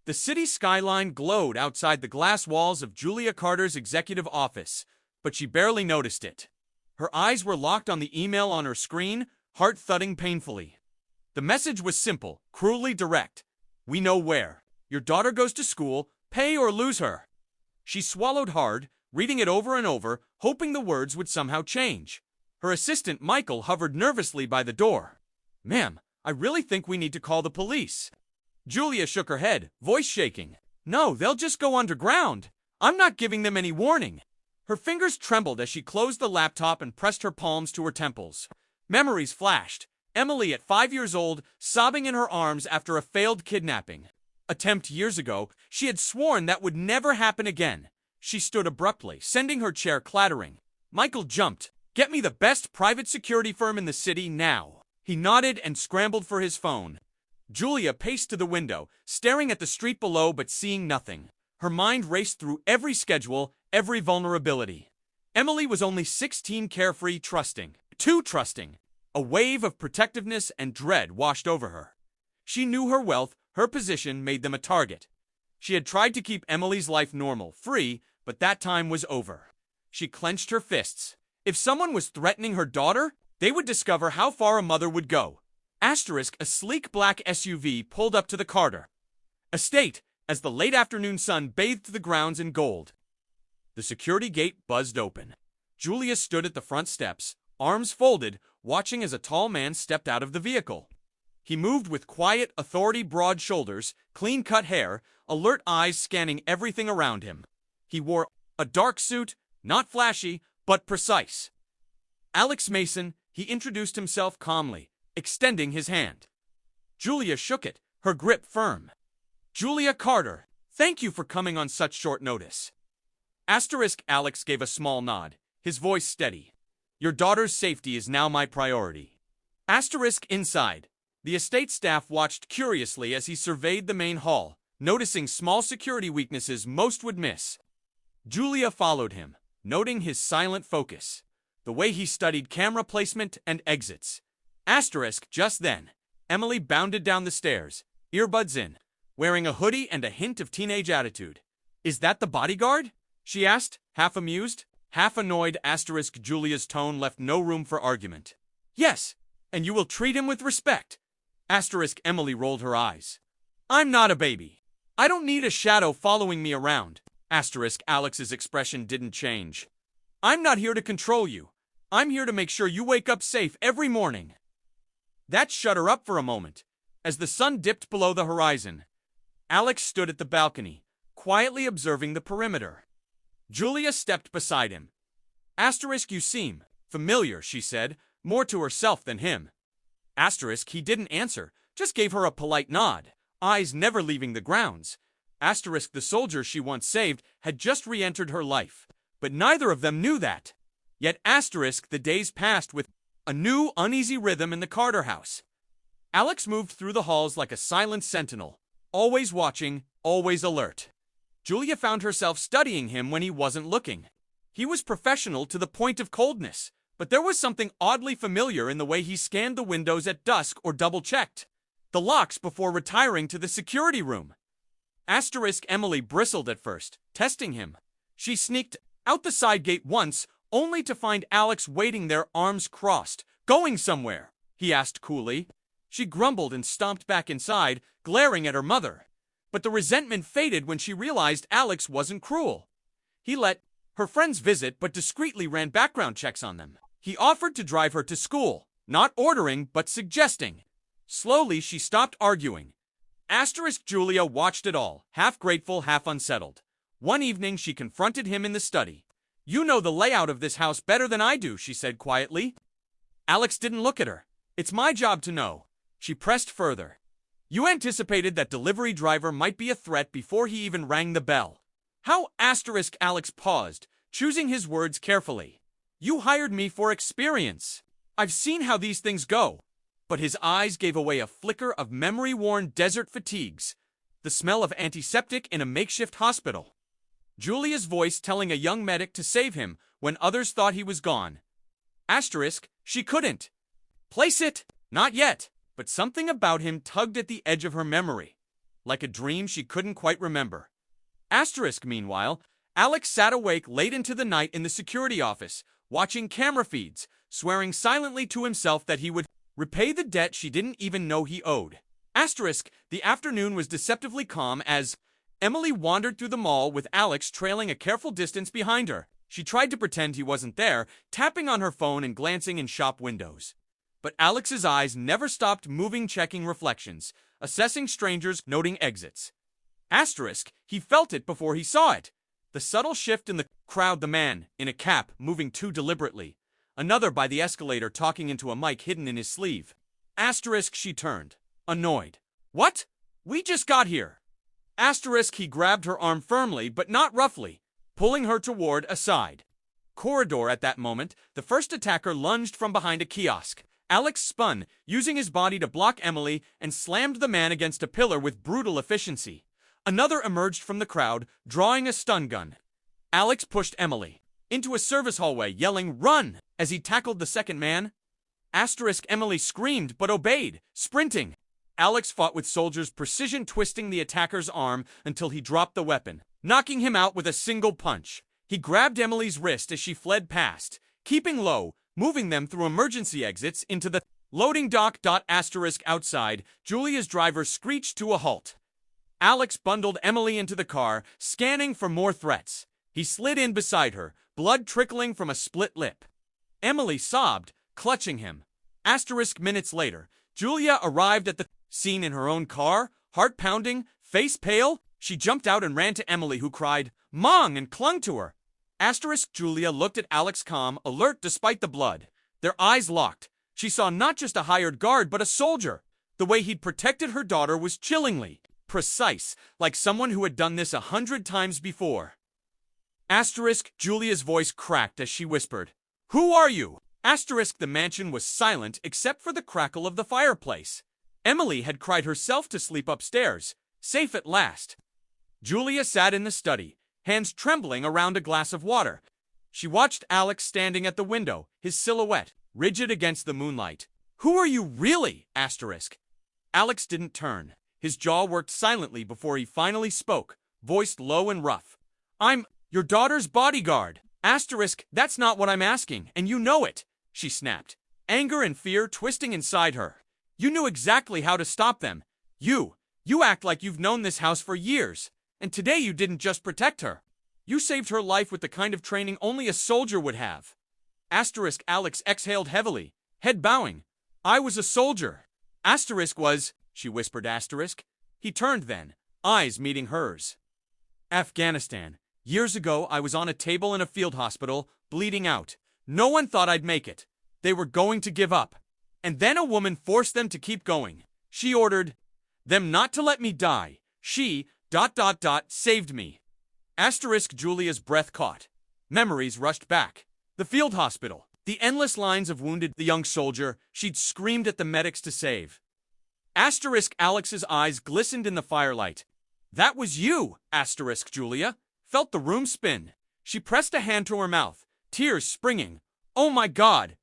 The city skyline glowed outside the glass walls of Julia Carter's executive office, but she barely noticed it. Her eyes were locked on the email on her screen, heart thudding painfully. The message was simple, cruelly direct. We know where. Your daughter goes to school, pay or lose her. She swallowed hard, reading it over and over, hoping the words would somehow change. Her assistant, Michael, hovered nervously by the door. Ma'am, I really think we need to call the police. Julia shook her head, voice shaking. No, they'll just go underground. I'm not giving them any warning. Her fingers trembled as she closed the laptop and pressed her palms to her temples. Memories flashed. Emily at 5 years old, sobbing in her arms after a failed kidnapping attempt years ago. She had sworn that would never happen again. She stood abruptly, sending her chair clattering. Michael jumped. Get me the best private security firm in the city now. He nodded and scrambled for his phone. Julia paced to the window, staring at the street below but seeing nothing. Her mind raced through every schedule, every vulnerability. Emily was only 16, carefree, trusting. Too trusting. A wave of protectiveness and dread washed over her. She knew her wealth, her position made them a target. She had tried to keep Emily's life normal, free, but that time was over. She clenched her fists. If someone was threatening her daughter, they would discover how far a mother would go. Asterisk, a sleek black SUV pulled up to the Carter estate as the late afternoon sun bathed the grounds in gold. The security gate buzzed open. Julia stood at the front steps, arms folded, watching as a tall man stepped out of the vehicle. He moved with quiet authority, broad shoulders, clean-cut hair, alert eyes scanning everything around him. He wore a dark suit, not flashy, but precise. Alex Mason, he introduced himself calmly, extending his hand. Julia shook it, her grip firm. Julia Carter, thank you for coming on such short notice. Asterisk, Alex gave a small nod, his voice steady. Your daughter's safety is now my priority. Asterisk, inside. The estate staff watched curiously as he surveyed the main hall, noticing small security weaknesses most would miss. Julia followed him, noting his silent focus, the way he studied camera placement and exits. Asterisk, just then, Emily bounded down the stairs, earbuds in, wearing a hoodie and a hint of teenage attitude. Is that the bodyguard? She asked, half amused, half annoyed. Asterisk, Julia's tone left no room for argument. Yes, and you will treat him with respect. Asterisk, Emily rolled her eyes. I'm not a baby. I don't need a shadow following me around. Asterisk, Alex's expression didn't change. I'm not here to control you. I'm here to make sure you wake up safe every morning. That shut her up for a moment. As the sun dipped below the horizon, Alex stood at the balcony, quietly observing the perimeter. Julia stepped beside him. Asterisk, you seem familiar, she said, more to herself than him. Asterisk, he didn't answer, just gave her a polite nod, eyes never leaving the grounds. Asterisk, the soldier she once saved had just re-entered her life, but neither of them knew that. Yet asterisk, the days passed with a new, uneasy rhythm in the Carter house. Alex moved through the halls like a silent sentinel, always watching, always alert. Julia found herself studying him when he wasn't looking. He was professional to the point of coldness, but there was something oddly familiar in the way he scanned the windows at dusk or double-checked the locks before retiring to the security room. Asterisk, Emily bristled at first, testing him. She sneaked out the side gate once, only to find Alex waiting there, arms crossed. Going somewhere? He asked coolly. She grumbled and stomped back inside, glaring at her mother. But the resentment faded when she realized Alex wasn't cruel. He let her friends visit but discreetly ran background checks on them. He offered to drive her to school, not ordering but suggesting. Slowly she stopped arguing. Asterisk, Julia watched it all, half grateful, half unsettled. One evening she confronted him in the study. You know the layout of this house better than I do, she said quietly. Alex didn't look at her. It's my job to know. She pressed further. You anticipated that delivery driver might be a threat before he even rang the bell. How? Asterisk, Alex paused, choosing his words carefully. You hired me for experience. I've seen how these things go. But his eyes gave away a flicker of memory-worn desert fatigues, the smell of antiseptic in a makeshift hospital. Julia's voice telling a young medic to save him when others thought he was gone. Asterisk, she couldn't place it. Not yet, but something about him tugged at the edge of her memory. like a dream she couldn't quite remember. Asterisk, meanwhile, Alex sat awake late into the night in the security office, watching camera feeds, swearing silently to himself that he would repay the debt she didn't even know he owed. Asterisk, the afternoon was deceptively calm as Emily wandered through the mall with Alex trailing a careful distance behind her. She tried to pretend he wasn't there, tapping on her phone and glancing in shop windows. But Alex's eyes never stopped moving, checking reflections, assessing strangers, noting exits. Asterisk, he felt it before he saw it. The subtle shift in the crowd, the man, in a cap, moving too deliberately. Another by the escalator talking into a mic hidden in his sleeve. Asterisk, she turned, annoyed. What? We just got here. Asterisk, he grabbed her arm firmly but not roughly, pulling her toward a side corridor. At that moment, the first attacker lunged from behind a kiosk. Alex spun, using his body to block Emily, and slammed the man against a pillar with brutal efficiency. Another emerged from the crowd, drawing a stun gun. Alex pushed Emily into a service hallway, yelling, "Run!" as he tackled the second man. Asterisk, Emily screamed but obeyed, sprinting. Alex fought with soldiers' precision, twisting the attacker's arm until he dropped the weapon, knocking him out with a single punch. He grabbed Emily's wrist as she fled past, keeping low, moving them through emergency exits into the loading dock. Asterisk, outside, Julia's driver screeched to a halt. Alex bundled Emily into the car, scanning for more threats. He slid in beside her, blood trickling from a split lip. Emily sobbed, clutching him. Asterisk, minutes later, Julia arrived at the scene in her own car, heart pounding, face pale. She jumped out and ran to Emily, who cried, "Mom," and clung to her. Asterisk, Julia looked at Alex, calm, alert despite the blood. Their eyes locked. She saw not just a hired guard, but a soldier. The way he'd protected her daughter was chillingly precise, like someone who had done this 100 times before. Asterisk, Julia's voice cracked as she whispered, "Who are you?" Asterisk, the mansion was silent except for the crackle of the fireplace. Emily had cried herself to sleep upstairs, safe at last. Julia sat in the study, hands trembling around a glass of water. She watched Alex standing at the window, his silhouette rigid against the moonlight. "Who are you really?" Asterisk. Alex didn't turn. His jaw worked silently before he finally spoke, voiced low and rough. "I'm your daughter's bodyguard." Asterisk, "That's not what I'm asking, and you know it," she snapped, anger and fear twisting inside her. "You knew exactly how to stop them. You act like you've known this house for years, and today you didn't just protect her. You saved her life with the kind of training only a soldier would have." Asterisk, Alex exhaled heavily, head bowing. "I was a soldier." Asterisk was, she whispered. Asterisk. He turned then, eyes meeting hers. "Afghanistan. Years ago, I was on a table in a field hospital, bleeding out. No one thought I'd make it. They were going to give up. And then a woman forced them to keep going. She ordered them not to let me die. She, saved me." Asterisk, Julia's breath caught. Memories rushed back. The field hospital, the endless lines of wounded, the young soldier she'd screamed at the medics to save. Asterisk, Alex's eyes glistened in the firelight. "That was you," Asterisk, Julia felt the room spin. She pressed a hand to her mouth, tears springing. "Oh my God,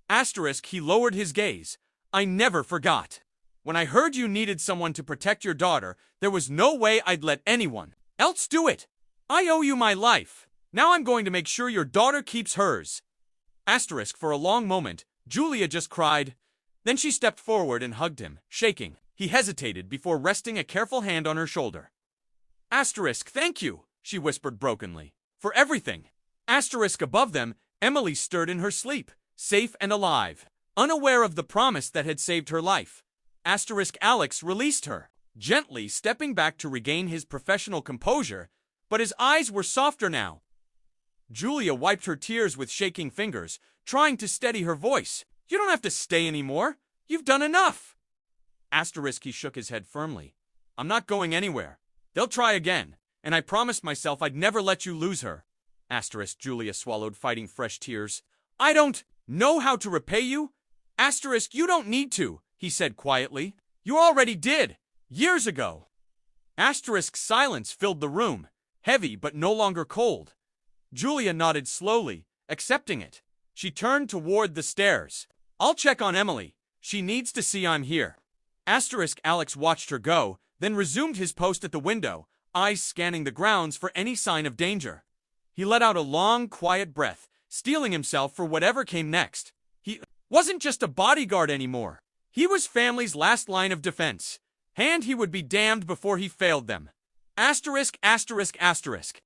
Asterisk, he lowered his gaze. "I never forgot. When I heard you needed someone to protect your daughter, there was no way I'd let anyone else do it. I owe you my life. Now I'm going to make sure your daughter keeps hers." Asterisk, for a long moment, Julia just cried. Then she stepped forward and hugged him, shaking. He hesitated before resting a careful hand on her shoulder. Asterisk, "Thank you," she whispered brokenly, "for everything." Asterisk, above them, Emily stirred in her sleep, safe and alive, unaware of the promise that had saved her life. Asterisk, Alex released her, gently stepping back to regain his professional composure, but his eyes were softer now. Julia wiped her tears with shaking fingers, trying to steady her voice. "You don't have to stay anymore. You've done enough." Asterisk, he shook his head firmly. "I'm not going anywhere. They'll try again, and I promised myself I'd never let you lose her." Asterisk, Julia swallowed, fighting fresh tears. "I don't know how to repay you." Asterisk, "You don't need to," he said quietly. "You already did, years ago." Asterisk, silence filled the room, heavy but no longer cold. Julia nodded slowly, accepting it. She turned toward the stairs. "I'll check on Emily. She needs to see I'm here." Asterisk Alex watched her go, then resumed his post at the window, eyes scanning the grounds for any sign of danger. He let out a long, quiet breath, steeling himself for whatever came next. He wasn't just a bodyguard anymore. He was family's last line of defense, and he would be damned before he failed them. Asterisk, asterisk, asterisk.